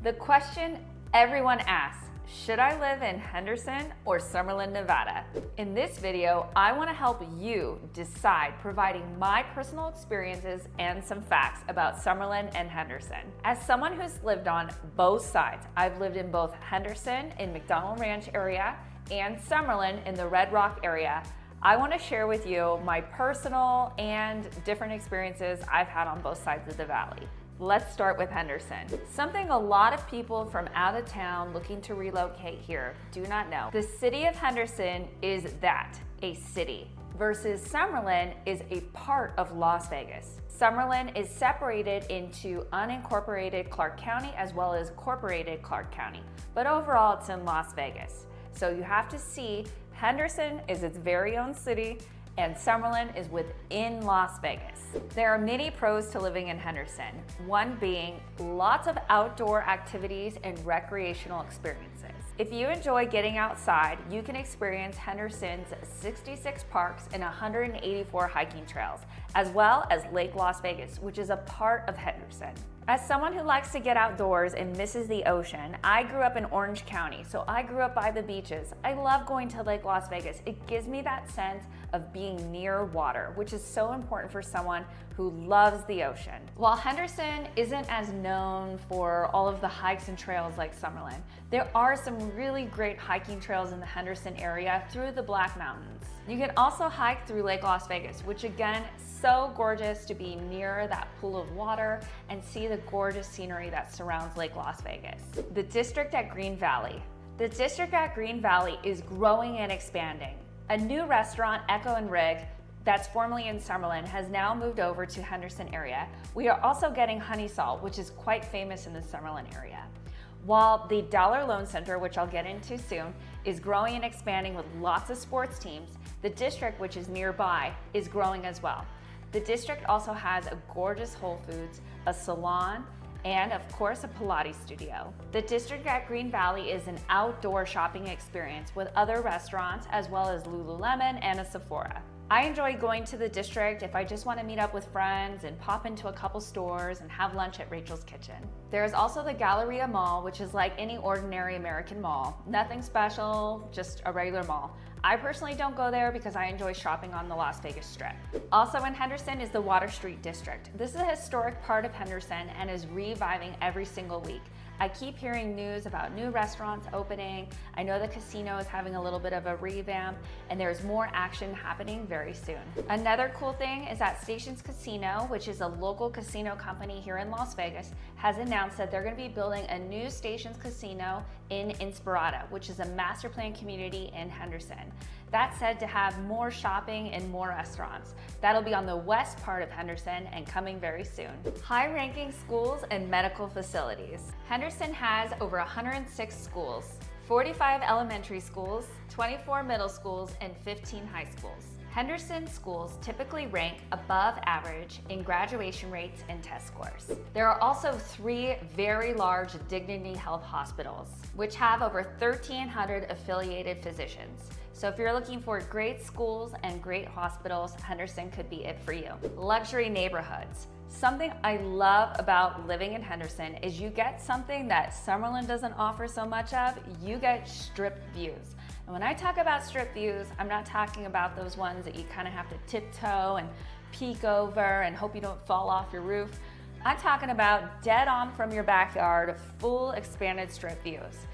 The question everyone asks, should I live in Henderson or Summerlin, Nevada? In this video, I want to help you decide, providing my personal experiences and some facts about Summerlin and Henderson. As someone who's lived on both sides, I've lived in both Henderson in McDonald Ranch area and Summerlin in the Red Rock area. I want to share with you my personal and different experiences I've had on both sides of the valley. Let's start with Henderson. Something a lot of people from out of town looking to relocate here do not know. The city of Henderson is a city, versus Summerlin is a part of Las Vegas. Summerlin is separated into unincorporated Clark County as well as incorporated Clark County, but overall it's in Las Vegas. So you have to see Henderson is its very own city and Summerlin is within Las Vegas. There are many pros to living in Henderson, one being lots of outdoor activities and recreational experiences. If you enjoy getting outside, you can experience Henderson's 66 parks and 184 hiking trails, as well as Lake Las Vegas, which is a part of Henderson. As someone who likes to get outdoors and misses the ocean, I grew up in Orange County, so I grew up by the beaches. I love going to Lake Las Vegas. It gives me that sense of being near water, which is so important for someone who loves the ocean. While Henderson isn't as known for all of the hikes and trails like Summerlin, there are some really great hiking trails in the Henderson area through the Black Mountains. You can also hike through Lake Las Vegas, which again, so gorgeous to be near that pool of water and see the gorgeous scenery that surrounds Lake Las Vegas. The district at Green Valley. The district at Green Valley is growing and expanding. A new restaurant, Echo and Rig, that's formerly in Summerlin, has now moved over to Henderson area. We are also getting Honey Salt, which is quite famous in the Summerlin area. While the Dollar Loan Center, which I'll get into soon, is growing and expanding with lots of sports teams, the district, which is nearby, is growing as well. The district also has a gorgeous Whole Foods, a salon, and of course a Pilates studio. The district at Green Valley is an outdoor shopping experience with other restaurants as well as Lululemon and a Sephora. I enjoy going to the district if I just want to meet up with friends and pop into a couple stores and have lunch at Rachel's Kitchen. There's also the Galleria Mall, which is like any ordinary American mall. Nothing special, just a regular mall. I personally don't go there because I enjoy shopping on the Las Vegas Strip. Also in Henderson is the Water Street District. This is a historic part of Henderson and is reviving every single week. I keep hearing news about new restaurants opening. I know the casino is having a little bit of a revamp and there's more action happening very soon. Another cool thing is that Stations Casino, which is a local casino company here in Las Vegas, has announced that they're going to be building a new Stations Casino in Inspirada, which is a master plan community in Henderson. That's said to have more shopping and more restaurants. That'll be on the west part of Henderson and coming very soon. High-ranking schools and medical facilities. Henderson has over 106 schools, 45 elementary schools, 24 middle schools, and 15 high schools. Henderson schools typically rank above average in graduation rates and test scores. There are also 3 very large Dignity Health hospitals, which have over 1,300 affiliated physicians. So if you're looking for great schools and great hospitals, Henderson could be it for you. Luxury neighborhoods. Something I love about living in Henderson is you get something that Summerlin doesn't offer so much of. You get strip views. And when I talk about strip views, I'm not talking about those ones that you kind of have to tiptoe and peek over and hope you don't fall off your roof. I'm talking about dead on from your backyard, full expanded strip views.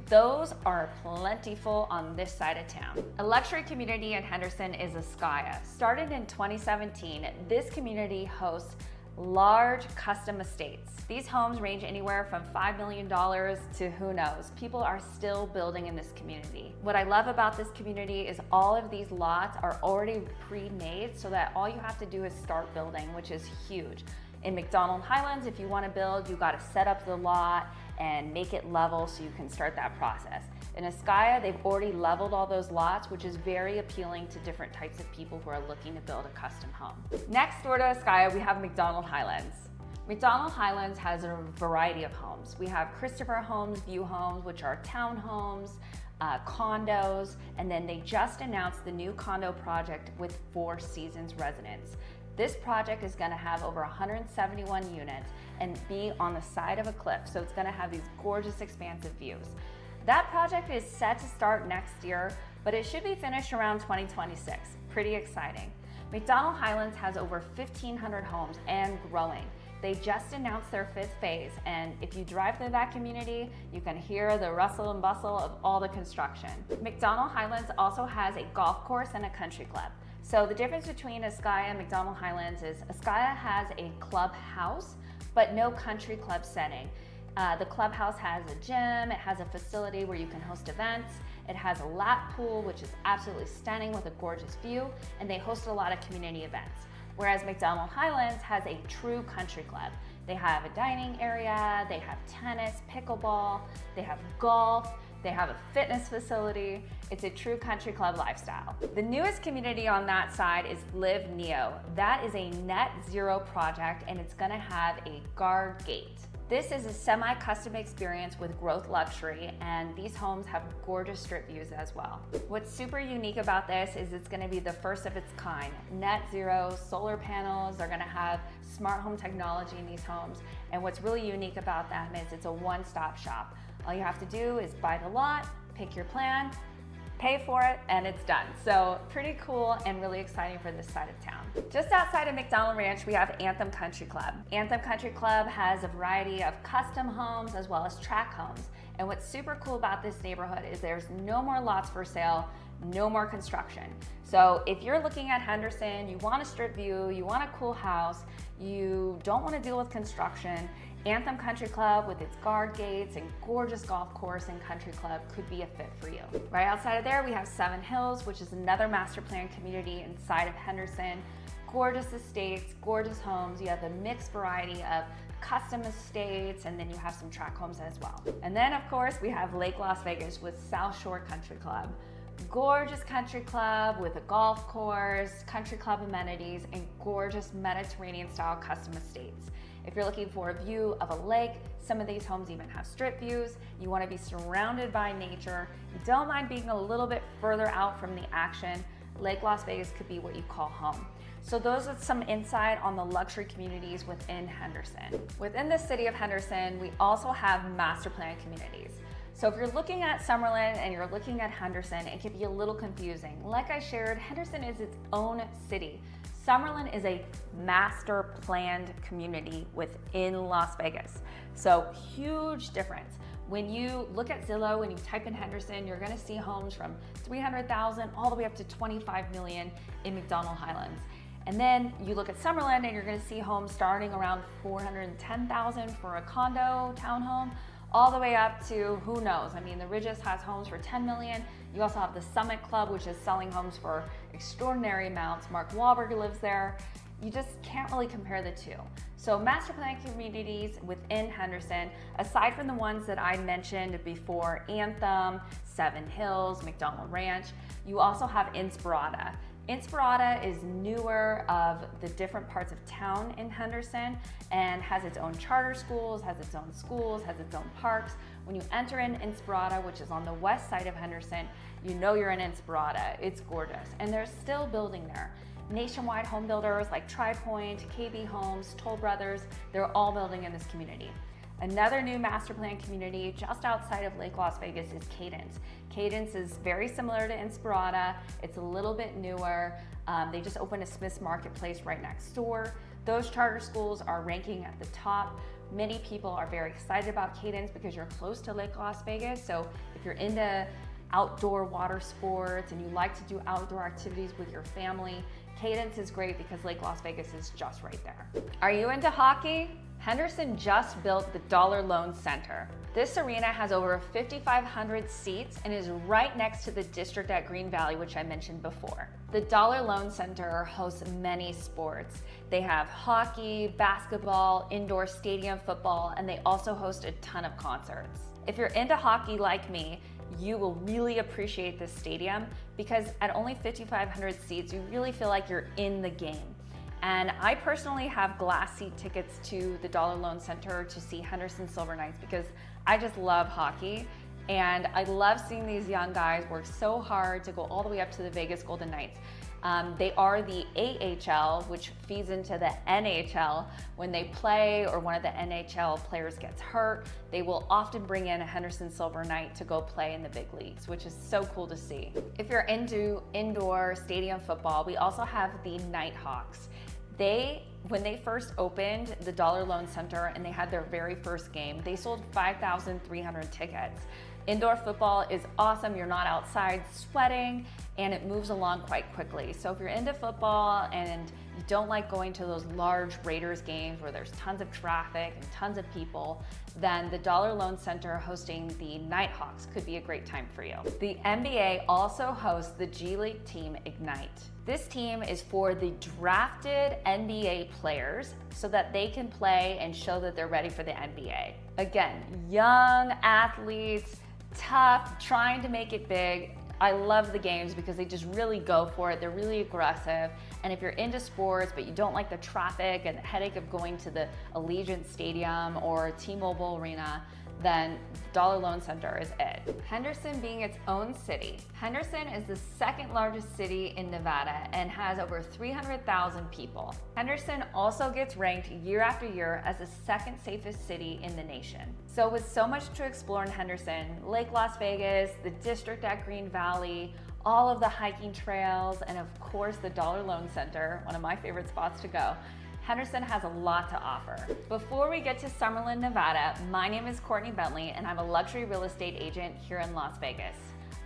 Those are plentiful on this side of town. A luxury community in Henderson is Askaya. Started in 2017, this community hosts large custom estates. These homes range anywhere from $5 million to who knows. People are still building in this community. What I love about this community is all of these lots are already pre-made so that all you have to do is start building, which is huge. In McDonald Highlands, if you want to build, you got to set up the lot and make it level so you can start that process. In Askaya, they've already leveled all those lots, which is very appealing to different types of people who are looking to build a custom home. Next door to Askaya, we have McDonald Highlands. McDonald Highlands has a variety of homes. We have Christopher Homes, View Homes, which are townhomes, condos, and then they just announced the new condo project with Four Seasons residents. This project is going to have over 171 units, and be on the side of a cliff. So it's gonna have these gorgeous expansive views. That project is set to start next year, but it should be finished around 2026. Pretty exciting. McDonald Highlands has over 1,500 homes and growing. They just announced their 5th phase, and if you drive through that community, you can hear the rustle and bustle of all the construction. McDonald Highlands also has a golf course and a country club. So the difference between Ascaya and McDonald Highlands is Ascaya has a clubhouse, but no country club setting. The clubhouse has a gym, it has a facility where you can host events, it has a lap pool, which is absolutely stunning with a gorgeous view, and they host a lot of community events. Whereas McDonald Highlands has a true country club. They have a dining area, they have tennis, pickleball, they have golf, they have a fitness facility. It's a true country club lifestyle. The newest community on that side is Live Neo. That is a net zero project, and it's gonna have a guard gate. This is a semi-custom experience with growth luxury, and these homes have gorgeous strip views as well. What's super unique about this is it's gonna be the first of its kind. Net zero, solar panels, they're gonna have smart home technology in these homes, and what's really unique about them is it's a one-stop shop. All you have to do is buy the lot, pick your plan, pay for it, and it's done. So pretty cool and really exciting for this side of town. Just outside of McDonald Ranch, we have Anthem Country Club. Anthem Country Club has a variety of custom homes as well as tract homes. And what's super cool about this neighborhood is there's no more lots for sale, no more construction. So if you're looking at Henderson, you want a strip view, you want a cool house, you don't want to deal with construction, Anthem Country Club with its guard gates and gorgeous golf course and country club could be a fit for you. Right outside of there, we have Seven Hills, which is another master plan community inside of Henderson. Gorgeous estates, gorgeous homes. You have a mixed variety of custom estates, and then you have some tract homes as well. And then of course, we have Lake Las Vegas with South Shore Country Club. Gorgeous country club with a golf course, country club amenities, and gorgeous Mediterranean style custom estates. If you're looking for a view of a lake, some of these homes even have strip views. You want to be surrounded by nature. You don't mind being a little bit further out from the action. Lake Las Vegas could be what you call home. So those are some insight on the luxury communities within Henderson. Within the city of Henderson, we also have master plan communities. So if you're looking at Summerlin and you're looking at Henderson, it can be a little confusing. Like I shared, Henderson is its own city. Summerlin is a master planned community within Las Vegas. So huge difference. When you look at Zillow and you type in Henderson, you're gonna see homes from 300,000 all the way up to 25 million in McDonald Highlands. And then you look at Summerlin and you're gonna see homes starting around 410,000 for a condo, townhome, all the way up to who knows. I mean, the Ridges has homes for 10 million. You also have the Summit Club, which is selling homes for extraordinary amounts. Mark Wahlberg lives there. You just can't really compare the two. So master plan communities within Henderson, aside from the ones that I mentioned before, Anthem, Seven Hills, McDonald Ranch, you also have Inspirada. Inspirada is newer of the different parts of town in Henderson and has its own charter schools, has its own schools, has its own parks. When you enter in Inspirada, which is on the west side of Henderson, you know you're in Inspirada. It's gorgeous, and they're still building there. Nationwide home builders like TriPoint, KB Homes, Toll Brothers, they're all building in this community. Another new master plan community just outside of Lake Las Vegas is Cadence. Cadence is very similar to Inspirada. It's a little bit newer. They just opened a Smith's Marketplace right next door. Those charter schools are ranking at the top. Many people are very excited about Cadence because you're close to Lake Las Vegas. So if you're into outdoor water sports and you like to do outdoor activities with your family, Cadence is great because Lake Las Vegas is just right there. Are you into hockey? Henderson just built the Dollar Loan Center. This arena has over 5,500 seats and is right next to the district at Green Valley, which I mentioned before. The Dollar Loan Center hosts many sports. They have hockey, basketball, indoor stadium football, and they also host a ton of concerts. If you're into hockey like me, you will really appreciate this stadium because at only 5,500 seats, you really feel like you're in the game. And I personally have glass seat tickets to the Dollar Loan Center to see Henderson Silver Knights because I just love hockey. And I love seeing these young guys work so hard to go all the way up to the Vegas Golden Knights. They are the AHL, which feeds into the NHL. When they play or one of the NHL players gets hurt, they will often bring in a Henderson Silver Knight to go play in the big leagues, which is so cool to see. If you're into indoor stadium football, we also have the Nighthawks. When they first opened the Dollar Loan Center and they had their very first game, they sold 5,300 tickets. Indoor football is awesome. You're not outside sweating and it moves along quite quickly. So if you're into football and you don't like going to those large Raiders games where there's tons of traffic and tons of people, then the Dollar Loan Center hosting the Nighthawks could be a great time for you. The NBA also hosts the G League team Ignite. This team is for the drafted NBA players so that they can play and show that they're ready for the NBA. Again, young athletes, tough, trying to make it big. I love the games because they just really go for it. They're really aggressive. And if you're into sports, but you don't like the traffic and the headache of going to the Allegiant Stadium or T-Mobile Arena, then Dollar Loan Center is it. Henderson being its own city. Henderson is the second largest city in Nevada and has over 300,000 people. Henderson also gets ranked year after year as the second safest city in the nation. So with so much to explore in Henderson, Lake Las Vegas, the district at Green Valley, all of the hiking trails, and of course the Dollar Loan Center, one of my favorite spots to go, Henderson has a lot to offer. Before we get to Summerlin, Nevada, my name is Courtney Bentley and I'm a luxury real estate agent here in Las Vegas.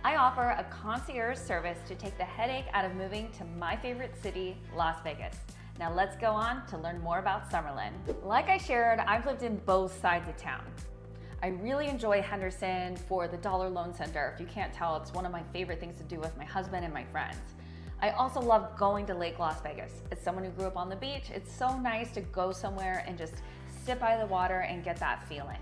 I offer a concierge service to take the headache out of moving to my favorite city, Las Vegas. Now let's go on to learn more about Summerlin. Like I shared, I've lived in both sides of town. I really enjoy Henderson for the Dollar Loan Center. If you can't tell, it's one of my favorite things to do with my husband and my friends. I also love going to Lake Las Vegas. As someone who grew up on the beach, it's so nice to go somewhere and just sit by the water and get that feeling.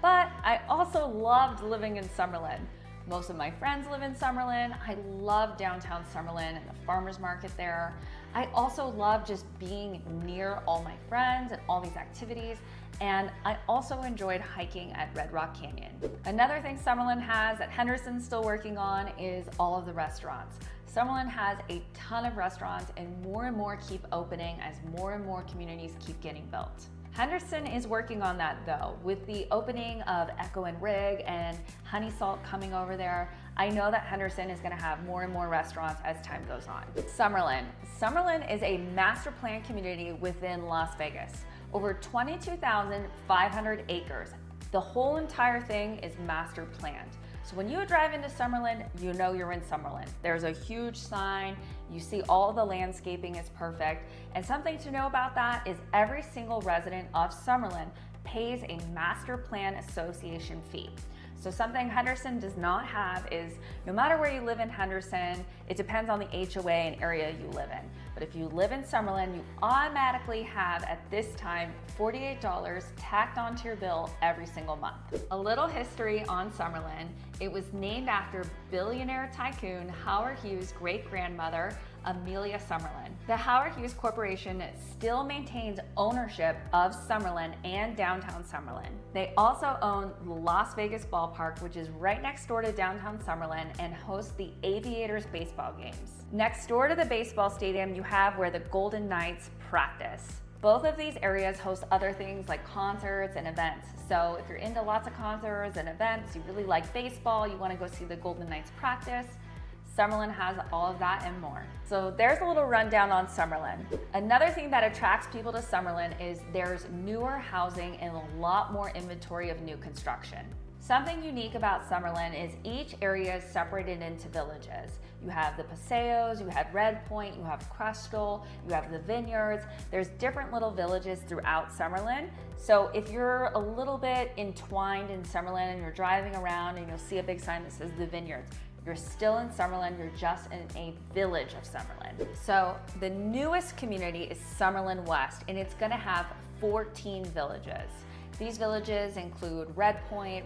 But I also loved living in Summerlin. Most of my friends live in Summerlin. I love downtown Summerlin and the farmers market there. I also love just being near all my friends and all these activities. And I also enjoyed hiking at Red Rock Canyon. Another thing Summerlin has that Henderson's still working on is all of the restaurants. Summerlin has a ton of restaurants and more keep opening as more and more communities keep getting built. Henderson is working on that though. With the opening of Echo and Rig and Honey Salt coming over there, I know that Henderson is gonna have more and more restaurants as time goes on. Summerlin. Summerlin is a master plan community within Las Vegas. Over 22,500 acres. The whole entire thing is master planned. So when you drive into Summerlin, you know you're in Summerlin. There's a huge sign, you see all the landscaping is perfect, and something to know about that is every single resident of Summerlin pays a master plan association fee. So something Henderson does not have is, no matter where you live in Henderson, it depends on the HOA and area you live in. But if you live in Summerlin, you automatically have, at this time, $48 tacked onto your bill every single month. A little history on Summerlin. It was named after billionaire tycoon Howard Hughes' great-grandmother, Amelia Summerlin. The Howard Hughes Corporation still maintains ownership of Summerlin and downtown Summerlin. They also own the Las Vegas Ballpark, which is right next door to downtown Summerlin and hosts the Aviators baseball games. Next door to the baseball stadium, you have where the Golden Knights practice. Both of these areas host other things like concerts and events. So if you're into lots of concerts and events, you really like baseball, you want to go see the Golden Knights practice, Summerlin has all of that and more. So there's a little rundown on Summerlin. Another thing that attracts people to Summerlin is there's newer housing and a lot more inventory of new construction. Something unique about Summerlin is each area is separated into villages. You have the Paseos, you have Red Point, you have Crystal, you have the Vineyards. There's different little villages throughout Summerlin. So if you're a little bit entwined in Summerlin and you're driving around and you'll see a big sign that says the Vineyards, you're still in Summerlin, you're just in a village of Summerlin. So the newest community is Summerlin West, and it's gonna have 14 villages. These villages include Red Point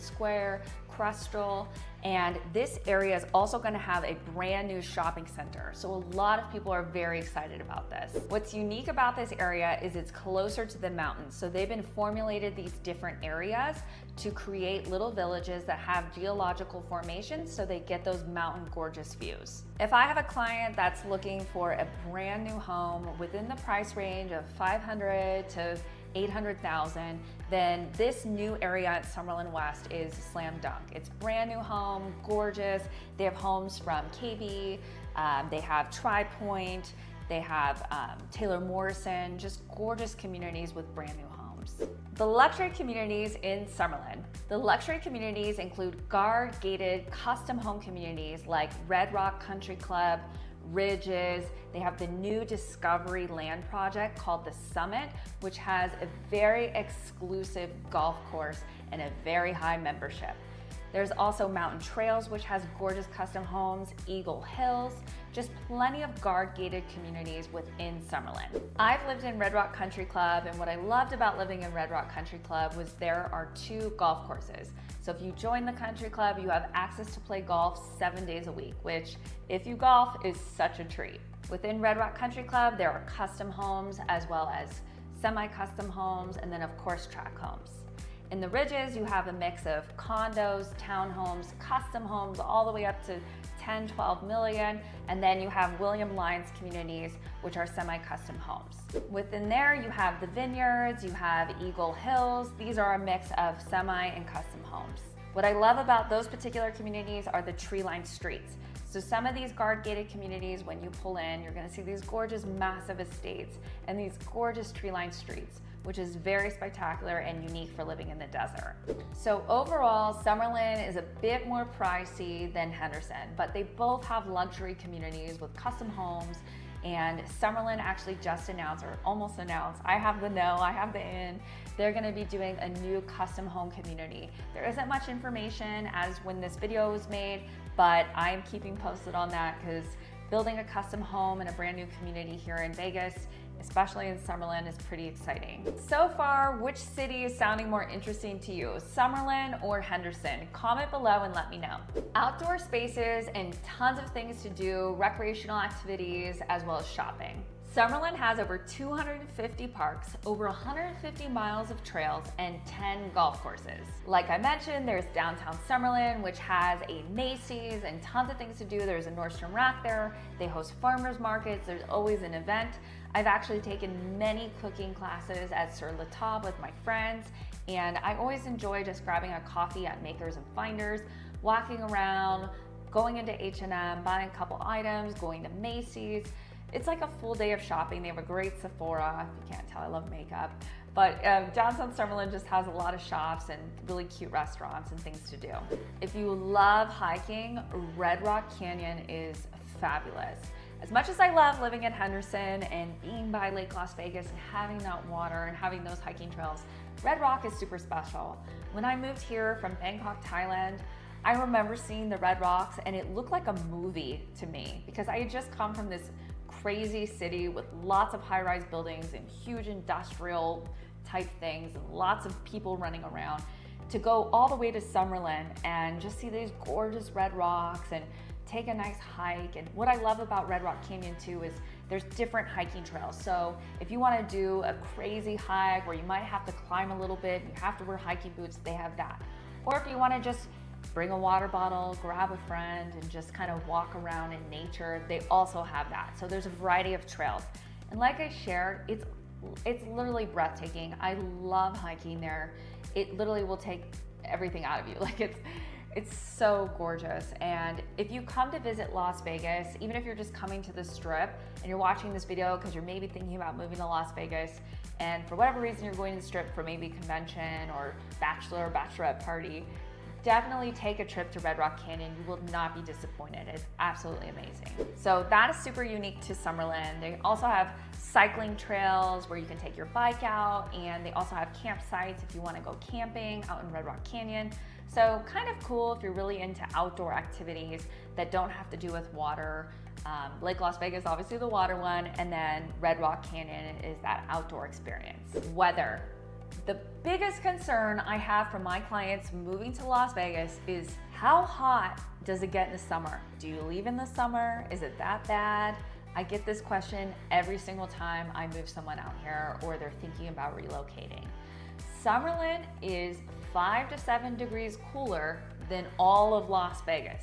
Square, Crystal, and this area is also going to have a brand new shopping center. So a lot of people are very excited about this. What's unique about this area is it's closer to the mountains. So they've been formulated these different areas to create little villages that have geological formations so they get those mountain gorgeous views. If I have a client that's looking for a brand new home within the price range of $500,000 to $800,000, then this new area at Summerlin West is slam dunk. It's brand new home, gorgeous. They have homes from KB, they have Tri Point, they have Taylor Morrison, just gorgeous communities with brand new homes. The luxury communities in Summerlin. The luxury communities include guard-gated custom home communities like Red Rock Country Club, Ridges. They have the new Discovery Land project called the Summit, which has a very exclusive golf course and a very high membership. There's also Mountain Trails, which has gorgeous custom homes, Eagle Hills, just plenty of guard-gated communities within Summerlin. I've lived in Red Rock Country Club, and what I loved about living in Red Rock Country Club was there are 2 golf courses. So if you join the country club, you have access to play golf 7 days a week, which if you golf is such a treat. Within Red Rock Country Club, there are custom homes as well as semi-custom homes, and then of course track homes. In the Ridges, you have a mix of condos, townhomes, custom homes, all the way up to 10, 12 million. And then you have William Lyons communities, which are semi-custom homes. Within there, you have the Vineyards, you have Eagle Hills. These are a mix of semi and custom homes. What I love about those particular communities are the tree-lined streets. So some of these guard-gated communities, when you pull in, you're gonna see these gorgeous, massive estates and these gorgeous tree-lined streets, which is very spectacular and unique for living in the desert. So overall, Summerlin is a bit more pricey than Henderson, but they both have luxury communities with custom homes. And Summerlin actually just announced, or almost announced, I have the no, I have the in, they're gonna be doing a new custom home community. There isn't much information as when this video was made, but I'm keeping posted on that because building a custom home in a brand new community here in Vegas, especially in Summerlin, is pretty exciting. So far, which city is sounding more interesting to you, Summerlin or Henderson? Comment below and let me know. Outdoor spaces and tons of things to do, recreational activities, as well as shopping. Summerlin has over 250 parks, over 150 miles of trails, and 10 golf courses. Like I mentioned, there's downtown Summerlin, which has a Macy's and tons of things to do. There's a Nordstrom Rack there. They host farmers markets. There's always an event. I've actually taken many cooking classes at Sur La Table with my friends, and I always enjoy just grabbing a coffee at Makers and Finders, walking around, going into H&M, buying a couple items, going to Macy's. It's like a full day of shopping. They have a great Sephora. If you can't tell, I love makeup. But downtown Summerlin just has a lot of shops and really cute restaurants and things to do. If you love hiking, Red Rock Canyon is fabulous. As much as I love living in Henderson and being by Lake Las Vegas and having that water and having those hiking trails, Red Rock is super special. When I moved here from Bangkok, Thailand, I remember seeing the Red Rocks and it looked like a movie to me because I had just come from this crazy city with lots of high-rise buildings and huge industrial type things and lots of people running around, to go all the way to Summerlin and just see these gorgeous red rocks and take a nice hike. And what I love about Red Rock Canyon too is there's different hiking trails. So if you want to do a crazy hike where you might have to climb a little bit, you have to wear hiking boots, they have that. Or if you want to just bring a water bottle, grab a friend, and just kind of walk around in nature, they also have that. So there's a variety of trails. And like I shared, it's literally breathtaking. I love hiking there. It literally will take everything out of you. Like it's so gorgeous. And if you come to visit Las Vegas, even if you're just coming to the Strip and you're watching this video because you're maybe thinking about moving to Las Vegas, and for whatever reason you're going to the Strip for maybe convention or bachelor or bachelorette party, definitely take a trip to Red Rock Canyon. You will not be disappointed. It's absolutely amazing. So that is super unique to Summerlin. They also have cycling trails where you can take your bike out, and they also have campsites if you want to go camping out in Red Rock Canyon. So kind of cool if you're really into outdoor activities that don't have to do with water. Lake Las Vegas, obviously the water one, and then Red Rock Canyon is that outdoor experience. Weather. The biggest concern I have from my clients moving to Las Vegas is how hot does it get in the summer? Do you leave in the summer? Is it that bad? I get this question every single time I move someone out here or they're thinking about relocating. Summerlin is 5 to 7 degrees cooler than all of Las Vegas.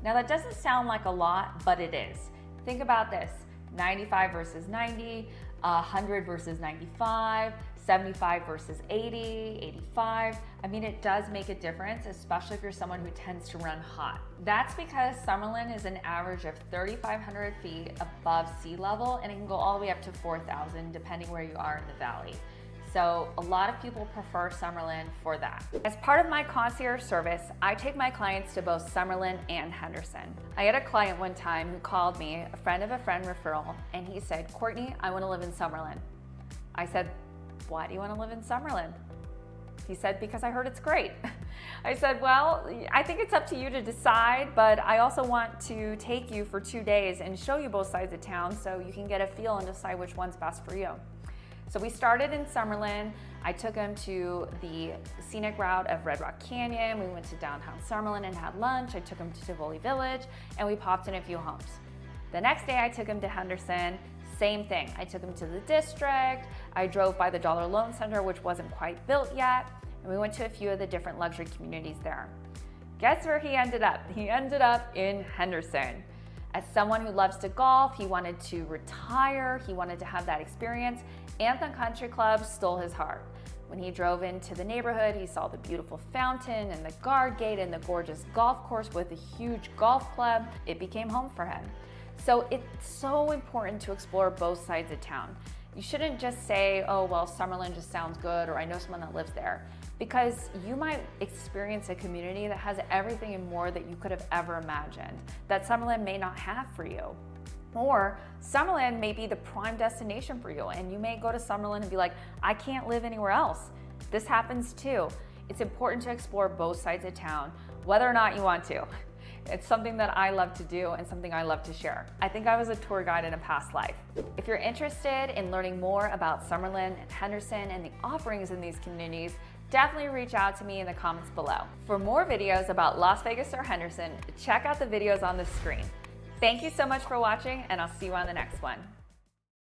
Now that doesn't sound like a lot, but it is. Think about this, 95 versus 90, 100 versus 95, 75 versus 80, 85. I mean, it does make a difference, especially if you're someone who tends to run hot. That's because Summerlin is an average of 3,500 feet above sea level, and it can go all the way up to 4,000 depending where you are in the valley. So a lot of people prefer Summerlin for that. As part of my concierge service, I take my clients to both Summerlin and Henderson. I had a client one time who called me, a friend of a friend referral, and he said, "Courtney, I want to live in Summerlin." I said, "Why do you want to live in Summerlin?" He said, "Because I heard it's great." I said, "Well, I think it's up to you to decide, but I also want to take you for 2 days and show you both sides of town so you can get a feel and decide which one's best for you." So we started in Summerlin. I took him to the scenic route of Red Rock Canyon. We went to downtown Summerlin and had lunch. I took him to Tivoli Village and we popped in a few homes. The next day I took him to Henderson. Same thing, I took him to the district, I drove by the Dollar Loan Center, which wasn't quite built yet, and we went to a few of the different luxury communities there. Guess where he ended up? He ended up in Henderson. As someone who loves to golf, he wanted to retire, he wanted to have that experience. Anthem Country Club stole his heart. When he drove into the neighborhood, he saw the beautiful fountain and the guard gate and the gorgeous golf course with a huge golf club. It became home for him. So it's so important to explore both sides of town. You shouldn't just say, "Oh, well, Summerlin just sounds good," or "I know someone that lives there," because you might experience a community that has everything and more that you could have ever imagined that Summerlin may not have for you. Or Summerlin may be the prime destination for you, and you may go to Summerlin and be like, "I can't live anywhere else." This happens too. It's important to explore both sides of town, whether or not you want to. It's something that I love to do and something I love to share. I think I was a tour guide in a past life. If you're interested in learning more about Summerlin and Henderson and the offerings in these communities, definitely reach out to me in the comments below. For more videos about Las Vegas or Henderson, check out the videos on the screen. Thank you so much for watching, and I'll see you on the next one.